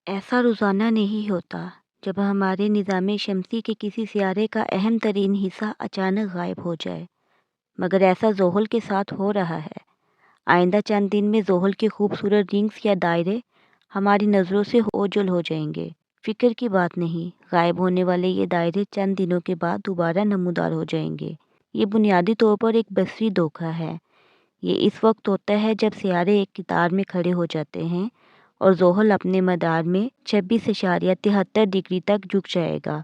ऐसा रोज़ाना नहीं होता जब हमारे निज़ाम शमसी के किसी सियारे का अहम तरीन हिस्सा अचानक गायब हो जाए, मगर ऐसा ज़ोहल के साथ हो रहा है। आइंदा चंद दिन में ज़ोहल के खूबसूरत रिंग्स या दायरे हमारी नज़रों से ओझल हो जाएंगे। फ़िक्र की बात नहीं, गायब होने वाले ये दायरे चंद दिनों के बाद दोबारा नमूदार हो जाएंगे। ये बुनियादी तौर पर एक बसरी धोखा है। ये इस वक्त होता है जब सियारे एक कतार में खड़े हो जाते हैं और ज़ोहल अपने मदार में 26.73 डिग्री तक झुक जाएगा,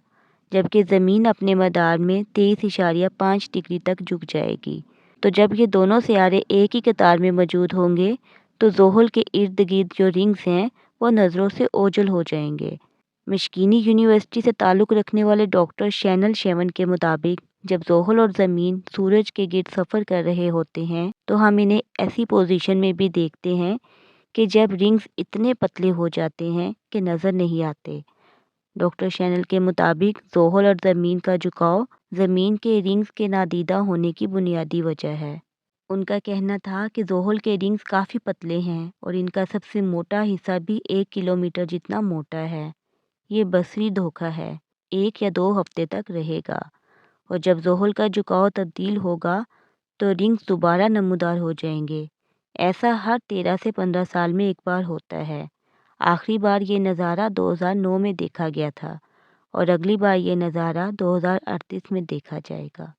जबकि ज़मीन अपने मदार में 23.5 डिग्री तक झुक जाएगी। तो जब ये दोनों सियारे एक ही कतार में मौजूद होंगे, तो ज़ोहल के इर्द गिर्द जो रिंग्स हैं वो नज़रों से ओझल हो जाएंगे। मिशकीनी यूनिवर्सिटी से ताल्लुक़ रखने वाले डॉक्टर शैनल शेवन के मुताबिक, जब ज़ोहल और ज़मीन सूरज के गिर्द सफ़र कर रहे होते हैं तो हम इन्हें ऐसी पोजीशन में भी देखते हैं कि जब रिंग्स इतने पतले हो जाते हैं कि नज़र नहीं आते। डॉक्टर शैनल के मुताबिक ज़ोहल और ज़मीन का झुकाव ज़मीन के रिंग्स के नादीदा होने की बुनियादी वजह है। उनका कहना था कि ज़ोहल के रिंग्स काफ़ी पतले हैं और इनका सबसे मोटा हिस्सा भी 1 किलोमीटर जितना मोटा है। ये बसरी धोखा है, 1 या 2 हफ्ते तक रहेगा, और जब ज़ोहल का झुकाव तब्दील होगा तो रिंग्स दोबारा नमूदार हो जाएंगे। ऐसा हर 13 से 15 साल में एक बार होता है। आखिरी बार ये नज़ारा 2009 में देखा गया था और अगली बार ये नज़ारा 2038 में देखा जाएगा।